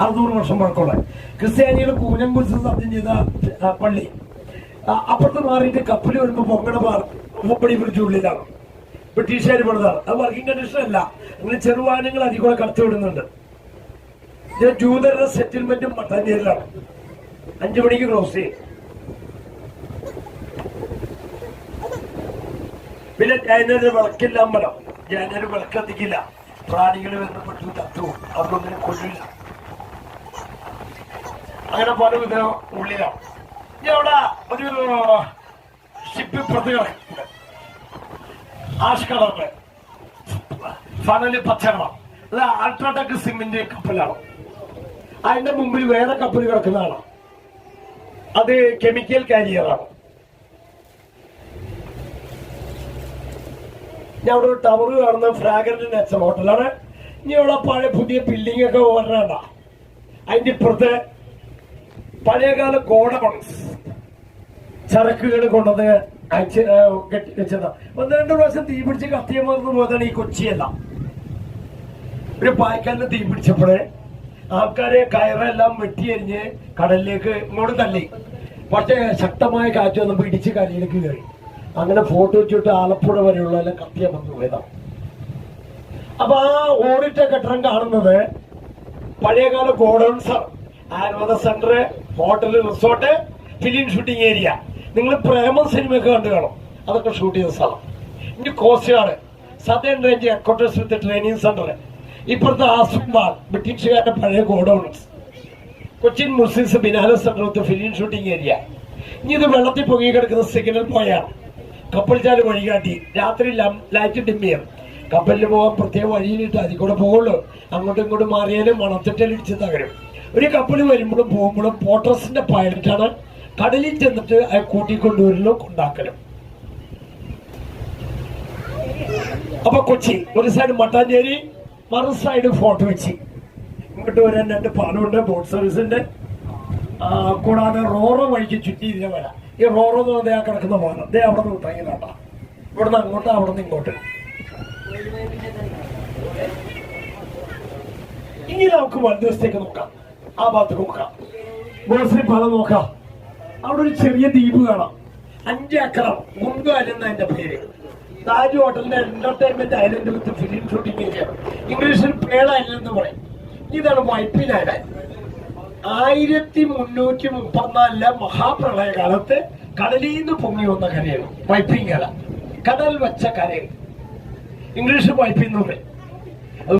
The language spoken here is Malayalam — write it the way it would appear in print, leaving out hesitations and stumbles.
600 വർഷം പഴക്കമുള്ള ക്രിസ്ത്യാനികൾ കൂനം കുറിച്ച് സത്യം ചെയ്ത പള്ളി. അപ്പുറത്ത് മാറിയിട്ട് കപ്പൽ വരുമ്പോ പൊങ്ങണ മുപ്പടി പിടിച്ച ഉള്ളിലാണ് ബ്രിട്ടീഷുകാർ പണിതാണ്. അത് വർക്കിംഗ് കണ്ടീഷൻ അല്ല. അങ്ങനെ ചെറുവാഹനങ്ങൾ അതിൽ കൂടെ കടത്തിവിടുന്നുണ്ട്. ജൂതരുടെ സെറ്റിൽമെന്റും മട്ടാഞ്ചേരിയിലാണ്. 5 മണിക്ക് ക്രോസ് ചെയ്യും. പിന്നെ ജൈനര് വിളക്കില്ല അമ്പലം. ജൈനര് വിളക്കത്തിക്കില്ല. പ്രാണികൾ ബന്ധപ്പെട്ടു തത്വവും അതൊന്നും കൊല്ലില്ല. അങ്ങനെ പല വിധ ഉള്ളിലാണ്. ഇവിടെ ഒരു ഷിപ്പ് ഇപ്പുറത്ത് കിടക്കുന്നുണ്ട്. ആഷ് കളറില് ഫണല് പച്ചക്കണം. അത് അൾട്രാടെക് സിമെന്റ് കപ്പലാണ്. അതിന്റെ മുമ്പിൽ വേറെ കപ്പൽ കിടക്കുന്നതാണ്. അത് കെമിക്കൽ കാരിയറാണ്. ഞാൻ അവിടെ ഒരു ടവർ കാണുന്ന ഫ്രാഗ്രന്റ് നെച്ചർ ഹോട്ടലാണ്. ഇനി ഇവിടെ പഴയ പുതിയ ബിൽഡിംഗ് ഒക്കെ വരണ്ട. അതിന്റെ ഇപ്പുറത്ത് പഴയകാല ഗോഡൗൺസ് ചരക്കുകൾ കൊണ്ടത് കെട്ടിവെച്ചതാ. 1-2 പ്രാവശ്യം തീ പിടിച്ച് കത്തിയമർന്ന് പോയതാണ് ഈ കൊച്ചിയല്ല. ഒരു പായ്ക്കാലിന് തീ പിടിച്ചപ്പോഴേ ആൾക്കാരെ കയറെല്ലാം വെട്ടിയരിഞ്ഞ് കടലിലേക്ക് ഇങ്ങോട്ട് തള്ളി. പക്ഷേ ശക്തമായ കാറ്റ് വന്നപ്പോൾ ഇടിച്ച് കരയിലേക്ക് കയറി. അങ്ങനെ ഫോട്ടോ വെച്ചിട്ട് ആലപ്പുഴ വരെയുള്ള എല്ലാം കത്തിയമർന്ന് പോയതാണ്. അപ്പൊ ആ ഓടിട്ട കെട്ടിടം കാണുന്നത് പഴയകാല godowns, Ayurveda centre, hotel, resort, film shooting area. നിങ്ങൾ പ്രേമം സിനിമയൊക്കെ കണ്ടു കാണും. അതൊക്കെ ഷൂട്ട് ചെയ്ത സ്ഥലം. ഇനി coast guard, southern range headquarters with training centre. ഇപ്പുറത്തെ ആസ്മാൾ, ബ്രിട്ടീഷുകാരുടെ പഴയ godowns. Cochin Muziris biennale centre with film shooting area. ഇനി ഇത് വെള്ളത്തിൽ പൊങ്ങി കിടക്കുന്ന സിഗ്നൽ പോയാണ്. കപ്പൽ ചാല് വഴികാട്ടി. രാത്രി ലൈറ്റ് ഡിം ചെയ്യും. കപ്പലിൽ പോകാൻ പ്രത്യേക വഴിയിലിട്ട് അതിൽ കൂടെ പോകുള്ളൂ. അങ്ങോട്ടും ഇങ്ങോട്ടും മാറിയാലും മണത്തിട്ടലിടിച്ച് തകരും. ഒരു കപ്പൽ വരുമ്പോഴും പോകുമ്പോഴും പോർട്ടറസിന്റെ പൈലറ്റാണ് കടലിൽ ചെന്നിട്ട് അത് കൂട്ടിക്കൊണ്ടുവരലും ഉണ്ടാക്കലും. അപ്പൊ കൊച്ചി ഒരു സൈഡ് മട്ടാഞ്ചേരി, മറു സൈഡ് ഫോർട്ട് കൊച്ചി. ഇങ്ങോട്ട് വരാൻ 2 പാലമുണ്ട്, ബോട്ട് സർവീസിന്റെ. കൂടാതെ റോറോ വഴിക്ക് ചുറ്റി ഇതിനെ വരാം. ഈ റോറോ എന്ന് പറഞ്ഞാൽ കിടക്കുന്ന പാലം അതേ അവിടെ നിന്ന് വിട്ടാങ്ങിലാട്ടാ. ഇവിടുന്ന് അങ്ങോട്ട്, അവിടെ നിന്ന് ഇങ്ങോട്ട്. ഇനി നമുക്ക് വലതുവശത്തേക്ക് നോക്കാം. ആ ഭാഗത്തേക്ക് നോക്കാം. ഗോശ്രീ പാലം നോക്കാം. അവിടെ ഒരു ചെറിയ ദ്വീപ് കാണാം. 5 ഏക്കറാണ്. മുൻപ് അല്ലെന്ന അതിന്റെ പേര്. താജ് ഹോട്ടലിന്റെ എന്റർടൈൻമെന്റ് ഐലൻഡ് വിത്ത് ഫിലിം ഷൂട്ടിംഗ് ഏരിയ. ഇംഗ്ലീഷിൽ പേള ഐലൻഡ് എന്ന് പറയും. ഇതാണ് വൈപ്പിൻ ഐലൻഡ്. 1334 മഹാപ്രളയകാലത്ത് കടലിൽ നിന്ന് പൊങ്ങി വന്ന കരയാണ് വൈപ്പിൻ കര. കടൽ വെച്ച കരയാണ്. ഇംഗ്ലീഷ് വൈപ്പിൻ എന്ന് പറയും.